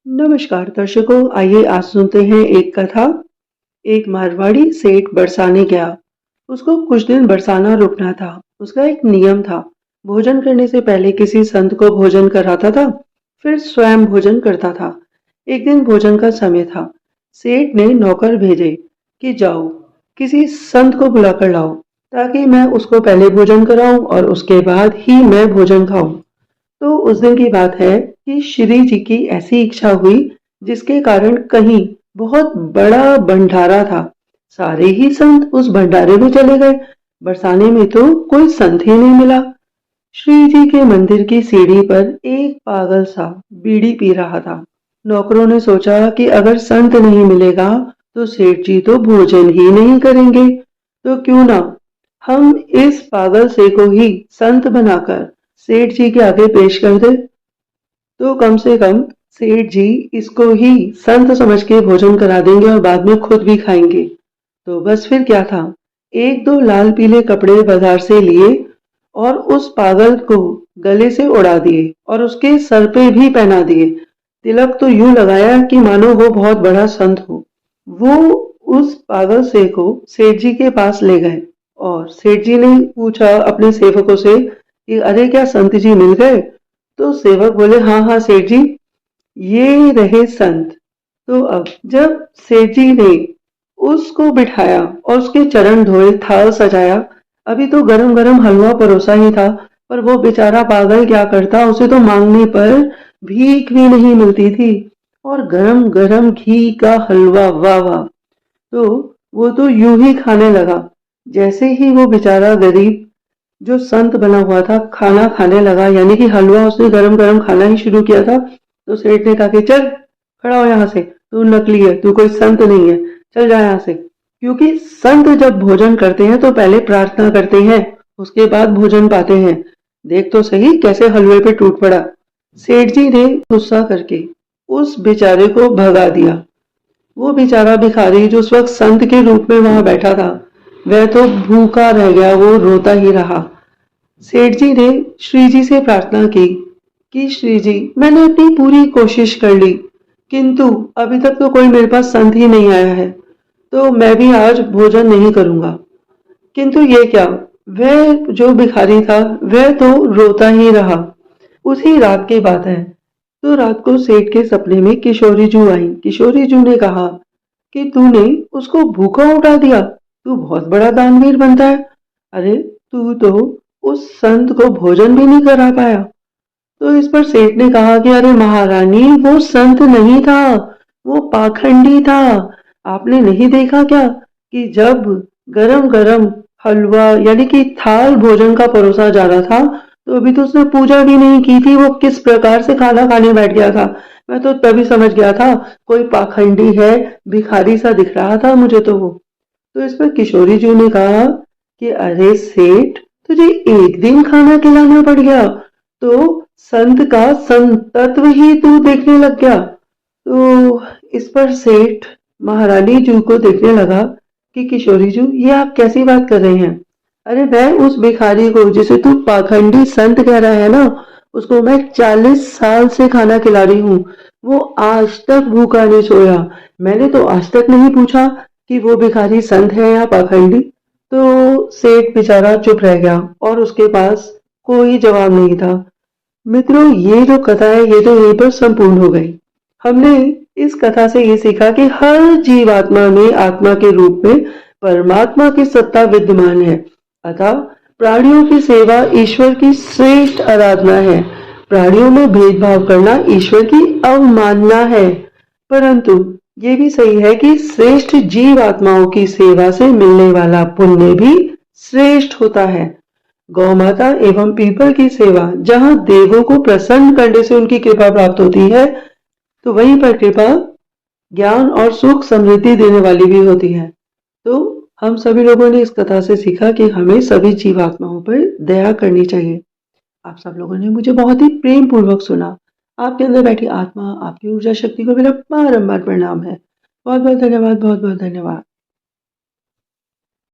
नमस्कार दर्शकों, आइए आज सुनते हैं एक कथा। एक मारवाड़ी सेठ बरसाने गया। उसको कुछ दिन बरसाना रुकना था। उसका एक नियम था। भोजन करने से पहले किसी संत को भोजन कराता था, फिर स्वयं भोजन करता था। एक दिन भोजन का समय था। सेठ ने नौकर भेजे कि जाओ किसी संत को बुला कर लाओ, ताकि मैं उसको पहले भोजन कराऊं और उसके बाद ही मैं भोजन खाऊं। तो उस दिन की बात है कि श्री जी की ऐसी इच्छा हुई, जिसके कारण कहीं बहुत बड़ा भंडारा था। सारे ही संत उस भंडारे में चले गए। बरसाने में तो कोई संत ही नहीं मिला। श्री जी के मंदिर की सीढ़ी पर एक पागल सा बीड़ी पी रहा था। नौकरों ने सोचा कि अगर संत नहीं मिलेगा तो सेठ जी तो भोजन ही नहीं करेंगे, तो क्यों ना हम इस पागल से को ही संत बनाकर सेठ जी के आगे पेश कर दे, तो कम से कम सेठ जी इसको ही संत समझ के भोजन करा देंगे और बाद में खुद भी खाएंगे। तो बस फिर क्या था, एक दो लाल पीले कपड़े बाजार से लिए और उस पागल को गले से उड़ा दिए और उसके सर पे भी पहना दिए। तिलक तो यूं लगाया कि मानो वो बहुत बड़ा संत हो। वो उस पागल से को सेठ जी के पास ले गए और सेठ जी ने पूछा अपने सेवकों से कि अरे क्या संत जी मिल गए। तो सेवक बोले हाँ हाँ सेठ जी, ये रहे संत। तो अब जब सेठ जी ने उसको बिठाया और उसके चरण धोए, थाल सजाया, अभी तो गरम गरम हलवा परोसा ही था, पर वो बेचारा पागल क्या करता, उसे तो मांगने पर भीख भी नहीं मिलती थी। और गरम गरम घी का हलवा, वाह वाह। तो वो तो यूं ही खाने लगा। जैसे ही वो बेचारा गरीब जो संत बना हुआ था खाना खाने लगा, यानी कि हलवा उसने गरम गरम खाना ही शुरू किया था, तो सेठ ने कहा कि चल खड़ा हो यहाँ से, तू नकली है, तू कोई संत नहीं है, चल जा यहाँ से। क्योंकि संत जब भोजन करते हैं तो पहले प्रार्थना करते हैं, उसके बाद भोजन पाते हैं। देख तो सही कैसे हलवे पे टूट पड़ा। सेठ जी ने गुस्सा करके उस बेचारे को भगा दिया। वो बेचारा भिखारी जो उस वक्त संत के रूप में वहां बैठा था, वह तो भूखा रह गया, वो रोता ही रहा। सेठ जी ने श्री जी से प्रार्थना की कि श्री जी, मैंने अपनी पूरी कोशिश कर ली, किंतु अभी तक तो कोई मेरे पास संत ही नहीं आया है, तो मैं भी आज भोजन नहीं करूंगा। किंतु ये क्या, वह जो भिखारी था वह तो रोता ही रहा। उसी रात की बात है। तो रात को सेठ के सपने में किशोरी जू आई। किशोरी जू ने कहा कि तूने उसको भूखा उठा दिया, तू बहुत बड़ा दानवीर बनता है। अरे तू तो उस संत को भोजन भी नहीं करा पाया। तो इस पर सेठ ने कहा कि अरे महारानी, वो संत नहीं था, वो पाखंडी था। आपने नहीं देखा क्या कि जब गरम गरम हलवा यानी कि थाल भोजन का परोसा जा रहा था, तो अभी तो उसने पूजा भी नहीं की थी, वो किस प्रकार से खाना खाने बैठ गया था। मैं तो तभी समझ गया था कोई पाखंडी है, भिखारी सा दिख रहा था मुझे तो वो। तो इस पर किशोरी जी ने कहा कि अरे सेठ, तुझे एक दिन खाना खिलाना पड़ गया, तो संत का संतत्व ही तू देखने लग गया। तो इस पर सेठ महारानी जू को देखने लगा कि किशोरी जू, ये आप कैसी बात कर रहे हैं। अरे मैं उस भिखारी को जिसे तू पाखंडी संत कह रहा है ना, उसको मैं 40 साल से खाना खिला रही हूँ। वो आज तक भूखा नहीं सोया। मैंने तो आज तक नहीं पूछा कि वो भिखारी संत है या पाखंडी। तो सेठ बेचारा चुप रह गया और उसके पास कोई जवाब नहीं था। मित्रों, ये जो कथा है ये तो यहीं पर संपूर्ण हो गई। हमने इस कथा से ये सीखा कि हर जीवात्मा में आत्मा के रूप में परमात्मा की सत्ता विद्यमान है। अतः प्राणियों की सेवा ईश्वर की श्रेष्ठ आराधना है। प्राणियों में भेदभाव करना ईश्वर की अवमानना है। परंतु ये भी सही है कि श्रेष्ठ जीव आत्माओं की सेवा से मिलने वाला पुण्य भी श्रेष्ठ होता है। गौ माता एवं पीपल की सेवा जहाँ देवों को प्रसन्न करने से उनकी कृपा प्राप्त होती है, तो वहीं पर कृपा ज्ञान और सुख समृद्धि देने वाली भी होती है। तो हम सभी लोगों ने इस कथा से सीखा कि हमें सभी जीवात्माओं पर दया करनी चाहिए। आप सब लोगों ने मुझे बहुत ही प्रेम पूर्वक सुना। आपके अंदर बैठी आत्मा, आपकी ऊर्जा शक्ति को मेरा बारंबार प्रणाम है। बहुत बहुत धन्यवाद, बहुत बहुत धन्यवाद।